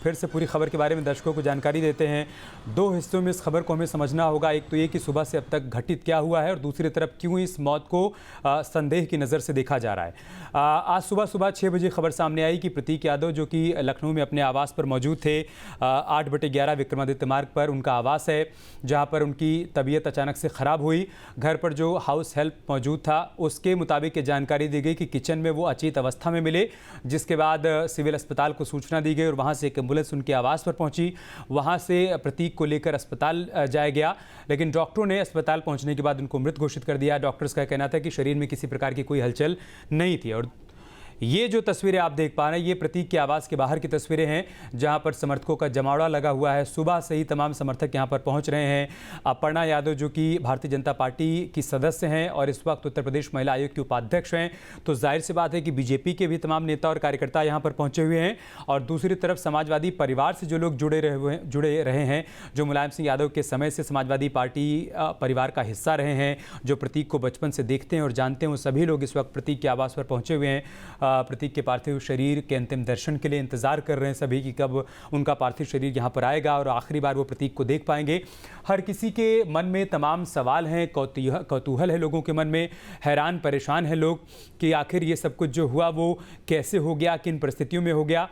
फिर से पूरी खबर के बारे में दर्शकों को जानकारी देते हैं। दो हिस्सों में इस खबर को हमें समझना होगा। एक तो ये कि सुबह से अब तक घटित क्या हुआ है और दूसरी तरफ क्यों इस मौत को संदेह की नज़र से देखा जा रहा है। आज सुबह 6 बजे खबर सामने आई कि प्रतीक यादव जो कि लखनऊ में अपने आवास पर मौजूद थे, 8/11 विक्रमादित्य मार्ग पर उनका आवास है, जहां पर उनकी तबीयत अचानक से ख़राब हुई। घर पर जो हाउस हेल्प मौजूद था उसके मुताबिक ये जानकारी दी गई कि किचन में वो अचेत अवस्था में मिले, जिसके बाद सिविल अस्पताल को सूचना दी गई और वहां से एक एम्बुलेंस उनके आवास पर पहुंची। वहां से प्रतीक को लेकर अस्पताल जाया गया, लेकिन डॉक्टरों ने अस्पताल पहुंचने के बाद उनको मृत घोषित कर दिया। डॉक्टर्स का कहना था कि शरीर में किसी प्रकार की कोई हलचल नहीं थी। और ये जो तस्वीरें आप देख पा रहे हैं, ये प्रतीक के आवास के बाहर की तस्वीरें हैं, जहां पर समर्थकों का जमावड़ा लगा हुआ है। सुबह से ही तमाम समर्थक यहां पर पहुंच रहे हैं। अपर्णा यादव जो कि भारतीय जनता पार्टी की सदस्य हैं और इस वक्त उत्तर प्रदेश महिला आयोग की उपाध्यक्ष हैं, तो जाहिर सी बात है कि बीजेपी के भी तमाम नेता और कार्यकर्ता यहां पर पहुंचे हुए हैं। और दूसरी तरफ समाजवादी परिवार से जो लोग जुड़े रहे हैं, जो मुलायम सिंह यादव के समय से समाजवादी पार्टी परिवार का हिस्सा रहे हैं, जो प्रतीक को बचपन से देखते हैं और जानते हैं, वो सभी लोग इस वक्त प्रतीक के आवास पर पहुंचे हुए हैं। प्रतीक के पार्थिव शरीर के अंतिम दर्शन के लिए इंतजार कर रहे हैं सभी कि कब उनका पार्थिव शरीर यहां पर आएगा और आखिरी बार वो प्रतीक को देख पाएंगे। हर किसी के मन में तमाम सवाल हैं, कौतूहल है लोगों के मन में, हैरान परेशान है लोग कि आखिर ये सब कुछ जो हुआ वो कैसे हो गया, किन परिस्थितियों में हो गया।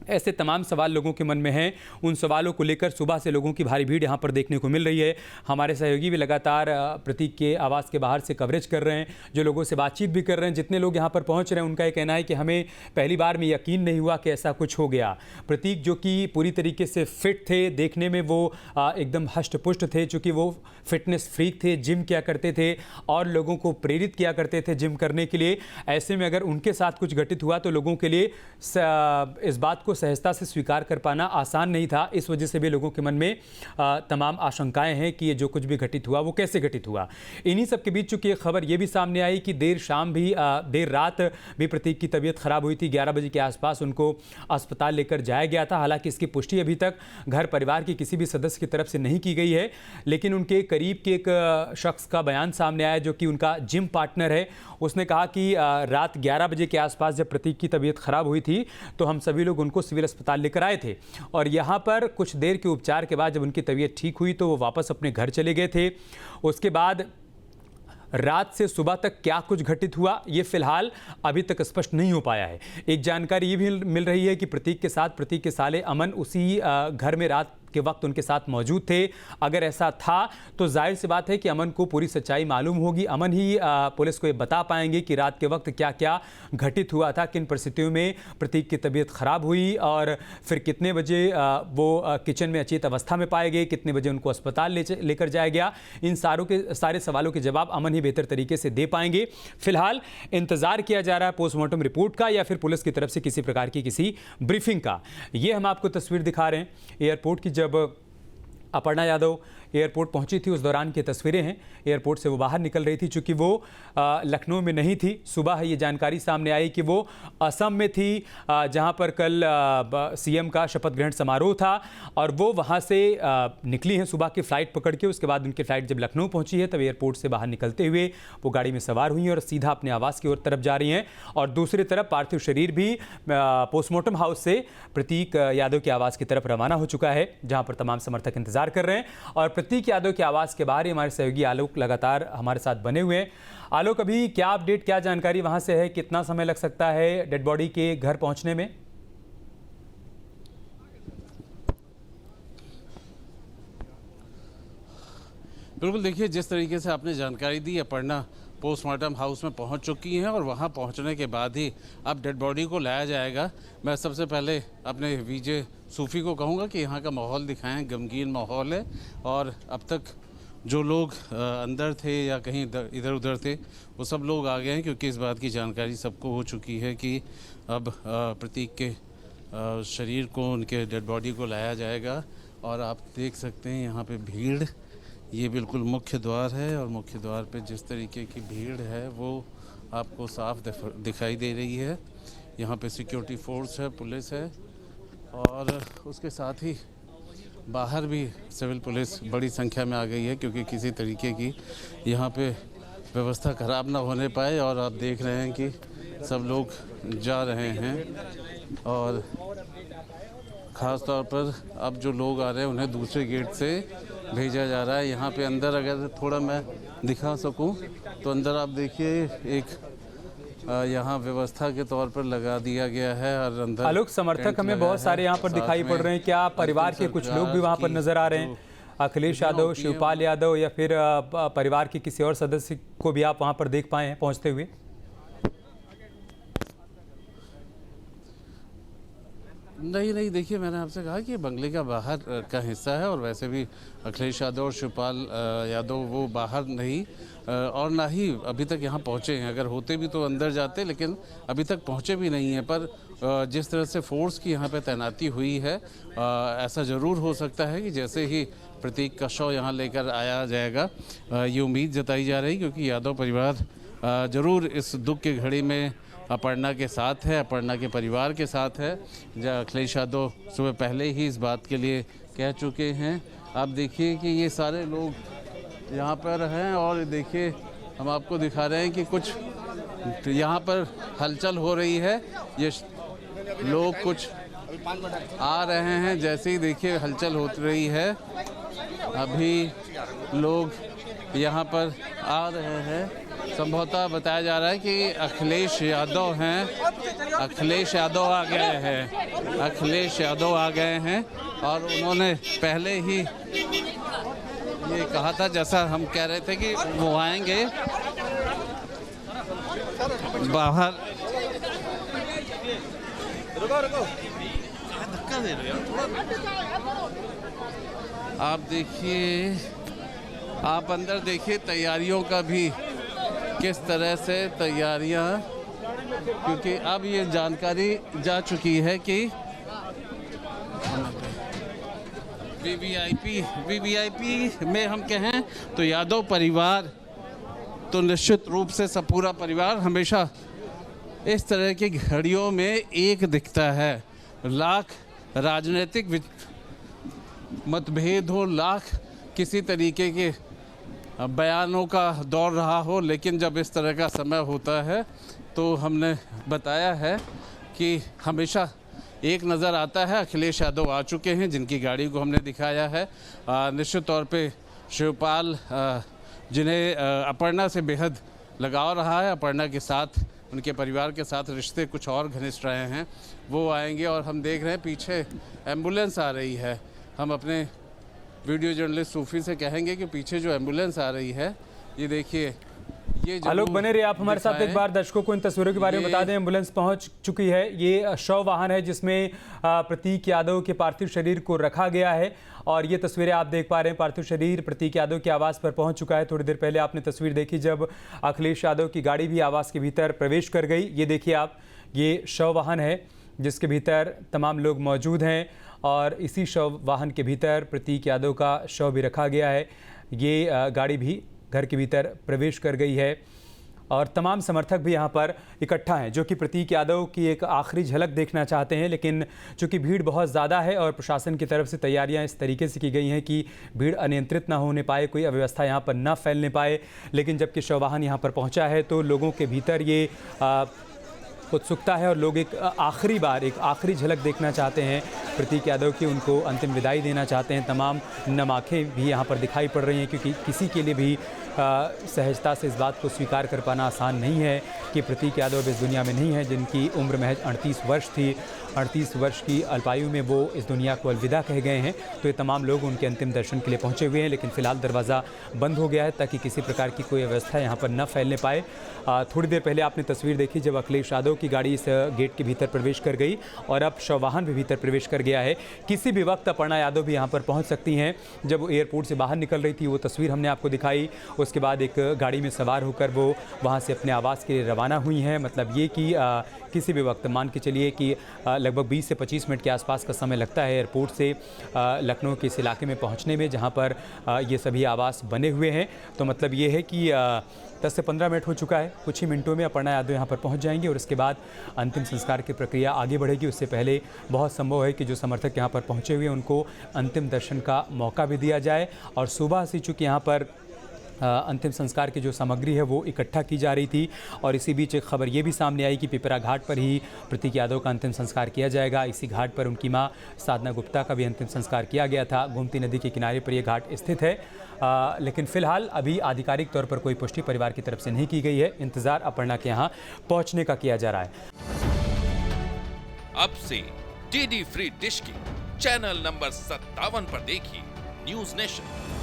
ऐसे तमाम सवाल लोगों के मन में हैं। उन सवालों को लेकर सुबह से लोगों की भारी भीड़ यहाँ पर देखने को मिल रही है। हमारे सहयोगी भी लगातार प्रतीक के आवास के बाहर से कवरेज कर रहे हैं, जो लोगों से बातचीत भी कर रहे हैं। जितने लोग यहाँ पर पहुँच रहे हैं उनका ये कहना है कि हमें पहली बार में यकीन नहीं हुआ कि ऐसा कुछ हो गया। प्रतीक जो कि पूरी तरीके से फिट थे, देखने में वो एकदम हष्ट पुष्ट थे, चूँकि वो फिटनेस फ्रीक थे, जिम किया करते थे और लोगों को प्रेरित किया करते थे जिम करने के लिए। ऐसे में अगर उनके साथ कुछ घटित हुआ तो लोगों के लिए इस बात को सहजता से स्वीकार कर पाना आसान नहीं था। इस वजह से भी लोगों के मन में तमाम आशंकाएं हैं कि ये जो कुछ भी घटित हुआ वो कैसे घटित हुआ। इन्हीं सब के बीच चूंकि एक खबर ये भी सामने आई कि देर रात भी प्रतीक की तबीयत खराब हुई थी। 11 बजे के आसपास उनको अस्पताल लेकर जाया गया था। हालांकि इसकी पुष्टि अभी तक घर परिवार के किसी भी सदस्य की तरफ से नहीं की गई है, लेकिन उनके करीब के एक शख्स का बयान सामने आया जो कि उनका जिम पार्टनर है। उसने कहा कि रात 11 बजे के आसपास जब प्रतीक की तबीयत खराब हुई थी तो हम सभी लोग उनको सिविल अस्पताल लेकर आए थे और यहाँ पर कुछ देर के उपचार के बाद जब उनकी तबीयत ठीक हुई तो वो वापस अपने घर चले गए थे। उसके बाद रात से सुबह तक क्या कुछ घटित हुआ ये फिलहाल अभी तक स्पष्ट नहीं हो पाया है। एक जानकारी ये भी मिल रही है कि प्रतीक के साथ प्रतीक के साले अमन उसी घर में रात के वक्त उनके साथ मौजूद थे। अगर ऐसा था तो जाहिर सी बात है कि अमन को पूरी सच्चाई मालूम होगी। अमन ही पुलिस को ये बता पाएंगे कि रात के वक्त क्या क्या घटित हुआ था, किन परिस्थितियों में प्रतीक की तबीयत खराब हुई और फिर कितने बजे वो किचन में अचेत अवस्था में पाए गए, कितने बजे उनको अस्पताल लेकर जाया गया। इन सारे सवालों के जवाब अमन ही बेहतर तरीके से दे पाएंगे। फिलहाल इंतजार किया जा रहा है पोस्टमार्टम रिपोर्ट का या फिर पुलिस की तरफ से किसी प्रकार की किसी ब्रीफिंग का। ये हम आपको तस्वीर दिखा रहे हैं एयरपोर्ट की। जब अपर्णा यादव एयरपोर्ट पहुंची थी उस दौरान की तस्वीरें हैं। एयरपोर्ट से वो बाहर निकल रही थी, चूंकि वो लखनऊ में नहीं थी। सुबह ये जानकारी सामने आई कि वो असम में थी, जहां पर कल सीएम का शपथ ग्रहण समारोह था और वो वहां से निकली हैं सुबह की फ़्लाइट पकड़ के। उसके बाद उनकी फ़्लाइट जब लखनऊ पहुंची है तब एयरपोर्ट से बाहर निकलते हुए वो गाड़ी में सवार हुई और सीधा अपने आवास की ओर तरफ जा रही हैं। और दूसरी तरफ पार्थिव शरीर भी पोस्टमार्टम हाउस से प्रतीक यादव के आवास की तरफ रवाना हो चुका है, जहाँ पर तमाम समर्थक इंतजार कर रहे हैं। और प्रतीक यादव के आवास के बाहर ही हमारे सहयोगी आलोक लगातार हमारे साथ बने हुए हैं। आलोक, अभी क्या अपडेट, क्या जानकारी वहां से है? कितना समय लग सकता है डेड बॉडी के घर पहुंचने में? बिल्कुल, देखिए जिस तरीके से आपने जानकारी दी, अपर्णा पोस्टमार्टम हाउस में पहुंच चुकी हैं और वहां पहुंचने के बाद ही अब डेड बॉडी को लाया जाएगा। मैं सबसे पहले अपने वीजे सूफ़ी को कहूंगा कि यहाँ का माहौल दिखाएं। गमगीन माहौल है और अब तक जो लोग अंदर थे या कहीं इधर उधर थे वो सब लोग आ गए हैं, क्योंकि इस बात की जानकारी सबको हो चुकी है कि अब प्रतीक के शरीर को, उनके डेड बॉडी को लाया जाएगा। और आप देख सकते हैं यहाँ पे भीड़, ये बिल्कुल मुख्य द्वार है और मुख्य द्वार पे जिस तरीके की भीड़ है वो आपको साफ दिखाई दे रही है। यहाँ पे सिक्योरिटी फोर्स है, पुलिस है और उसके साथ ही बाहर भी सिविल पुलिस बड़ी संख्या में आ गई है, क्योंकि किसी तरीके की यहाँ पे व्यवस्था खराब ना होने पाए। और आप देख रहे हैं कि सब लोग जा रहे हैं और ख़ास तौर पर अब जो लोग आ रहे हैं उन्हें दूसरे गेट से भेजा जा रहा है। यहाँ पे अंदर अगर थोड़ा मैं दिखा सकूं तो अंदर आप देखिए एक यहाँ व्यवस्था के तौर पर लगा दिया गया है और अंदर आलोक समर्थक हमें बहुत सारे यहाँ पर दिखाई पड़ रहे हैं। क्या परिवार के कुछ लोग भी वहाँ पर नजर आ रहे हैं? अखिलेश यादव, शिवपाल यादव या फिर परिवार के किसी और सदस्य को भी आप वहाँ पर देख पाए हैं पहुँचते हुए? नहीं, देखिए मैंने आपसे कहा कि बंगले का बाहर का हिस्सा है और वैसे भी अखिलेश यादव और शिवपाल यादव वो बाहर नहीं और ना ही अभी तक यहाँ पहुँचे हैं। अगर होते भी तो अंदर जाते, लेकिन अभी तक पहुँचे भी नहीं हैं। पर जिस तरह से फोर्स की यहाँ पे तैनाती हुई है, ऐसा ज़रूर हो सकता है कि जैसे ही प्रतीक का शव यहाँ लेकर आया जाएगा, ये उम्मीद जताई जा रही, क्योंकि यादव परिवार ज़रूर इस दुख की घड़ी में अपर्णा के साथ है, अपर्णा के परिवार के साथ है। अखिलेश यादव सुबह पहले ही इस बात के लिए कह चुके हैं। आप देखिए कि ये सारे लोग यहाँ पर हैं और देखिए हम आपको दिखा रहे हैं कि कुछ यहाँ पर हलचल हो रही है। ये लोग कुछ आ रहे हैं, जैसे ही देखिए हलचल हो रही है, अभी लोग यहाँ पर आ रहे हैं। संभवतः बताया जा रहा है कि अखिलेश यादव हैं, अखिलेश यादव आ गए हैं, अखिलेश यादव आ गए हैं और उन्होंने पहले ही ये कहा था, जैसा हम कह रहे थे कि वो आएंगे बाहर। आप देखिए, आप अंदर देखिए तैयारियों का भी किस तरह से तैयारियां, क्योंकि अब ये जानकारी जा चुकी है कि वीवीआईपी में हम कहें तो यादव परिवार तो निश्चित रूप से सब पूरा परिवार हमेशा इस तरह की घड़ियों में एक दिखता है। लाख राजनीतिक मतभेद हो, लाख किसी तरीके के बयानों का दौर रहा हो, लेकिन जब इस तरह का समय होता है तो हमने बताया है कि हमेशा एक नज़र आता है। अखिलेश यादव आ चुके हैं, जिनकी गाड़ी को हमने दिखाया है। निश्चित तौर पे शिवपाल, जिन्हें अपर्णा से बेहद लगाव रहा है, अपर्णा के साथ, उनके परिवार के साथ रिश्ते कुछ और घनिष्ठ रहे हैं, वो आएंगे। और हम देख रहे हैं पीछे एम्बुलेंस आ रही है। हम अपने वीडियो जर्नलिस्ट सूफी से कहेंगे कि पीछे जो एम्बुलेंस आ रही है, ये देखिए, ये आलोक बने रहे आप हमारे साथ। एक बार दर्शकों को इन तस्वीरों के बारे में बता दें। एम्बुलेंस पहुंच चुकी है। ये शव वाहन है जिसमें प्रतीक यादव के पार्थिव शरीर को रखा गया है और ये तस्वीरें आप देख पा रहे हैं। पार्थिव शरीर प्रतीक यादव के आवास पर पहुंच चुका है। थोड़ी देर पहले आपने तस्वीर देखी जब अखिलेश यादव की गाड़ी भी आवास के भीतर प्रवेश कर गई। ये देखिए आप, ये शव वाहन है जिसके भीतर तमाम लोग मौजूद हैं और इसी शव वाहन के भीतर प्रतीक यादव का शव भी रखा गया है। ये गाड़ी भी घर के भीतर प्रवेश कर गई है और तमाम समर्थक भी यहाँ पर इकट्ठा हैं जो कि प्रतीक यादव की एक आखिरी झलक देखना चाहते हैं। लेकिन चूंकि भीड़ बहुत ज़्यादा है और प्रशासन की तरफ से तैयारियां इस तरीके से की गई हैं कि भीड़ अनियंत्रित ना होने पाए, कोई अव्यवस्था यहाँ पर ना फैलने पाए। लेकिन जबकि शव वाहन यहाँ पर पहुँचा है तो लोगों के भीतर ये उत्सुकता है और लोग एक आखिरी बार, एक आखिरी झलक देखना चाहते हैं प्रतीक यादव की, उनको अंतिम विदाई देना चाहते हैं। तमाम नम-आंखें भी यहाँ पर दिखाई पड़ रही हैं क्योंकि किसी के लिए भी सहजता से इस बात को स्वीकार कर पाना आसान नहीं है कि प्रतीक यादव इस दुनिया में नहीं है, जिनकी उम्र महज 38 वर्ष थी। 38 वर्ष की अल्पायु में वो इस दुनिया को अलविदा कह गए हैं। तो ये तमाम लोग उनके अंतिम दर्शन के लिए पहुंचे हुए हैं, लेकिन फ़िलहाल दरवाज़ा बंद हो गया है ताकि किसी प्रकार की कोई अवस्था यहाँ पर न फैलने पाए। थोड़ी देर पहले आपने तस्वीर देखी जब अखिलेश यादव की गाड़ी इस गेट के भीतर प्रवेश कर गई और अब शव वाहन भी भीतर प्रवेश कर गया है। किसी भी वक्त अपर्णा यादव भी यहाँ पर पहुँच सकती हैं। जब वो एयरपोर्ट से बाहर निकल रही थी वो तस्वीर हमने आपको दिखाई। उसके बाद एक गाड़ी में सवार होकर वो वहाँ से अपने आवास के लिए रवाना हुई हैं। मतलब ये कि किसी भी वक्त मान के चलिए कि लगभग 20 से 25 मिनट के आसपास का समय लगता है एयरपोर्ट से लखनऊ के इस इलाके में पहुँचने में, जहाँ पर ये सभी आवास बने हुए हैं। तो मतलब ये है कि 10 से 15 मिनट हो चुका है। कुछ ही मिनटों में अपर्णा यादव यहाँ पर पहुँच जाएंगे और इसके बाद अंतिम संस्कार की प्रक्रिया आगे बढ़ेगी। उससे पहले बहुत संभव है कि जो समर्थक यहाँ पर पहुँचे हुए हैं उनको अंतिम दर्शन का मौका भी दिया जाए। और सुबह से चूँकि यहाँ पर अंतिम संस्कार की जो सामग्री है वो इकट्ठा की जा रही थी। और इसी बीच एक खबर ये भी सामने आई कि पिपरा घाट पर ही प्रतीक यादव का अंतिम संस्कार किया जाएगा। इसी घाट पर उनकी मां साधना गुप्ता का भी अंतिम संस्कार किया गया था। गोमती नदी के किनारे पर यह घाट स्थित है। लेकिन फिलहाल अभी आधिकारिक तौर पर कोई पुष्टि परिवार की तरफ से नहीं की गई है। इंतजार अपर्णा के यहाँ पहुँचने का किया जा रहा है। अब से डीडी फ्री डिश की चैनल नंबर 57 पर देखिए न्यूज नेशन।